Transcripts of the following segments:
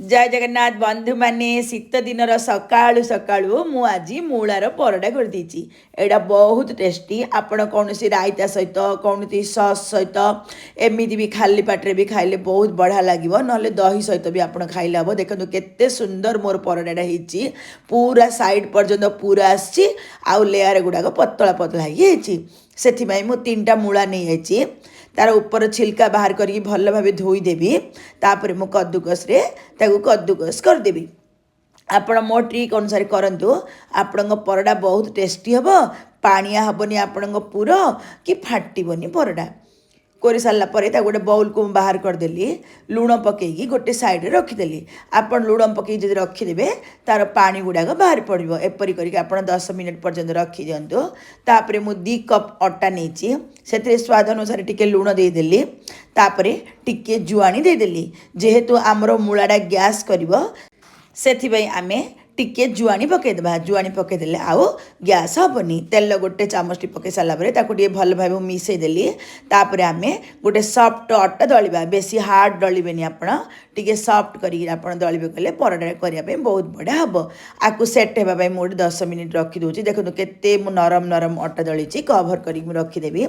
जय जगन्नाथ बंधु माने शीत दिन सकाळु सकाळु मु आज मूलार परडा कर देछि। एटा बहुत टेस्टी। आपण कौन सी रायता सहित कौन सस सहित एमती भी खाली पाटे भी खाइले बहुत बढ़िया लगे ना दही सहित भी आप खाइले हम। देखो केते सुंदर मोर परडाटा होती पूरा साइड पर्यंत पूरा आसी आउ लेयर गुड़ाक पतला पतला से मुझे 3टा मूला नहीं आई तार ऊपर छिलका बाहर करके भल भाव धोईदेवी। तापर मु कद्दूकस कद्दूकस करदेवी। आपण मो ट्रिक अनुसार करंतु आपण परडा बहुत टेस्टी हम। पानिया हेनी आपण पुर कि फाटबनी परडा कर सारापर गोटे बाउल को बाहर करदेली लुण पकईकी गोटे सैड रखिदेली। आपन लुण पकई जब रखिदे तार पानी गुड़ाक बाहर पड़ो एपरी करके आप 10 मिनट पर्यंत रखी दिंतु। तापर मु 2 कप अटा नहीं से स्वाद अनुसार टिके लुण देदेली। तापर टिके जुआणी देदेली जेहेतु आमर मूलाटा गैस करिवो से आमे टिके जुआणी पकईदेवा। जुआणी पकईदे आउ गैस हेनी। तेल गोटे चामच पकई सारापर भल भाव मिसईदेली। तापर आम गोटे सफ्ट अटा दलिबा बेसी हार्ड दलिबेनी आपण टिके सफ्ट करी आपण दलिबे कले परडा करने बहुत बढ़िया हम। आपको सेट होगा मुझे 10 मिनट रखिदे। देखो केते नरम नरम अटा दली कभर कर रखिदेवी।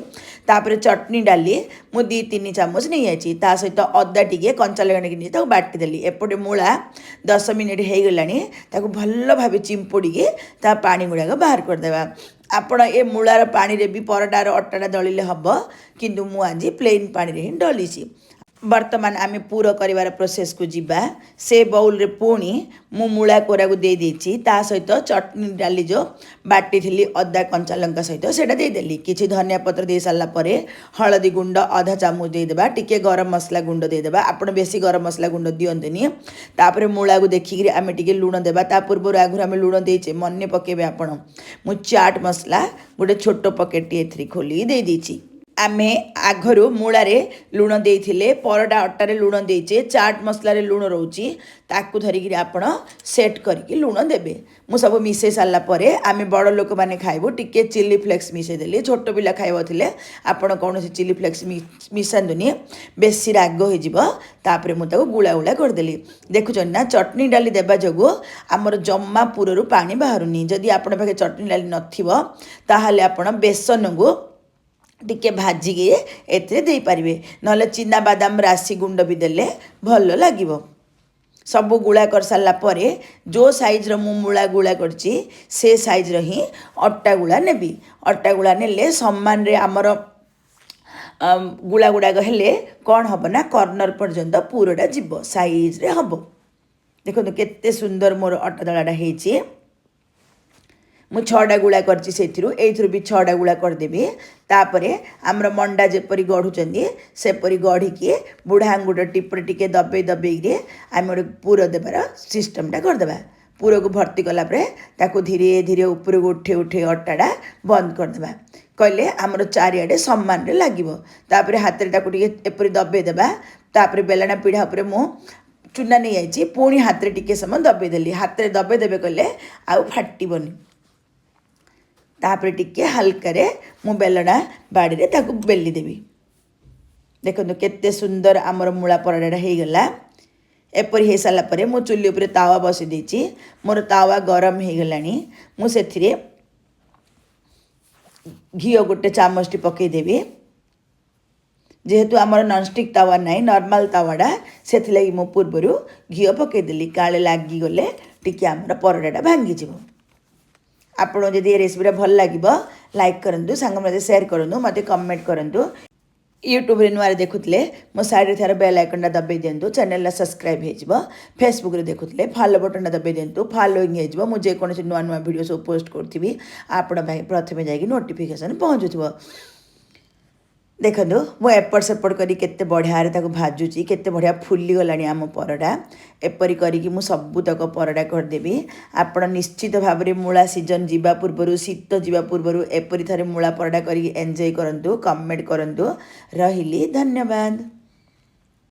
तापर चटनी डाली मु 2-3 चामच नहीं आई सहित अदा टिके कंचा लगा नहीं बाटिदेली। एपटे मूला 10 मिनट हो गला भल भाव चिंपुड़ी ता पानी गुड़ाक बाहर करदेवा। आपण ए मूलार पानी रे भी परडार अटाटा दलिले हम किंतु मु आज प्लेन पानी रे ही डलिछि। बर्तमान आम पूर कर प्रोसेस को जीवा। से बाउल रे पुणी मु मूला कोरा को दे देछि ता सहित चटनी डाली जो बाटी थी अदा कंचा लंका सहित सेटा देदेली। किछि धनिया पत्र दे सारा परे हलदी गुंड आधा चामच देदेबा। टिके गरम मसला गुंड देदेबा। आपण बेसी गरम मसला गुंड दियंतनी। तापर मूला को देखिक आम टिके लुण देबा। ता पूर्व आगुर आम लुण देचे मन पकेबे आपण। मु चाट मसला गोटे छोट पकेट एथि खोली दे देछि। आमे आघरु मूलारे लुण देइथिले परडा अटारे लुण देइचे चाट मसला रे लुण रोची ताकू धरिकी आपण सेट करके लुण देबे। मु सब मिसे सारा परे आमे बड़ लोक माने खाइबो टिके चिली फ्लेक्स मिसे देली। छोट पिला खाइबो थिले आपण कोन चिली फ्लेक्स मिसांदुनी बेसी राग हो जिवो। तापरे मु ताको गुळा गुळा कर देली। देखुचन ना चटनी डाली देबा जगु हमर जम्मा पुररु पानी बाहरुनी। जदि आपण पाखे चटनी डाली नथिबो ताहाले आपण बेसन को टिके भाजिकी एथे पारे ना चिना बादाम राशि गुंड भी देले भल लगे। सब गुला कर सारा परे जो साइज रो मु मूला गुला करची से साइज रो ही अट्टा गुला नेबी। अट्टा गुला नेले सम्मान रे आमर गुला गुड़ाक हेले कौन हम ना कॉर्नर पर्यंत पूराटा जीव साइज रे हम। देखो केते सुंदर मोर अट्टा दलाटा हेची। मु 6टा गुला करची सेथिरु एथिरु भी 6टा गुला करदेबी। तापरे आमर मंडा जेपरी गढ़ुचंदी सेपरी गढ़ी के बुढ़ा आंगुठ टिपर टिके दबे दबे आम गोटे पूर देवार सिस्टमटा करदेबा। पूर को भर्ती कलापर ताको धीरे धीरे ऊपर को उठे उठे अट्टाटा बंद करदेबा। कहले आमर चारिआडे सम्मान रे लागिवो। तापरे हाथ रे ताको टिके एपरी दबे देबा। तापरे बेलना पीढ़ा उपरे मु चूना नहीं आइछि पुणी हाथ रे टिके समय दबे देली। हाथ रे दबे देबे कहले आउ फाटिबनी। तापर टिके हल्का मु बेलना बाड़ी रे ताको बेली देवी। देखो केते सुंदर आमर मूला परडाटा हो गला। एपरी हो सारा पर मु चुली उपर तावा बसी देछि। मोर तावा गरम हो गलानी। मु सेथिरे घी गोटे चामच पकई देवी। जेहेतु आमर नॉनस्टिक तावा नाई नॉर्मल तावाटा से मु पूर्वर घी पकईदेली काले लगी गले टिके आमर परडाटा भांगी जीवो। आपको जब ये रेसिपीटा भल लगे लाइक करूँ सांग मत शेयर करूँ मत कमेंट करूँ। यूट्यूब रे नुआरे देखुले मो साइड थार बेल आइकन दबाई दिंतु चैनल सब्सक्राइब हो। फेसबुक रे देखुले फॉलो बटन दबाई दिंतु फॉलोइंग हो। मुझे जेकोसी नुआ नुआ वीडियो सब पोस्ट करी आपण प्रथम जाकि नोटिफिकेशन पहुँचुव। देखो मु एपट सेपट करी केते बढ़िया ताको भाजुची केते बढ़िया फुली गलानी आम परडा। एपरी करी मु सबुतक परडा करदेवी। आपण निश्चित भाव में मूला सीजन जीवा पूर्वर शीत जीवा पूर्वर एपरी थारे मूला परडा करी एंजॉय करंतु कमेंट करंतु। रहिली धन्यवाद।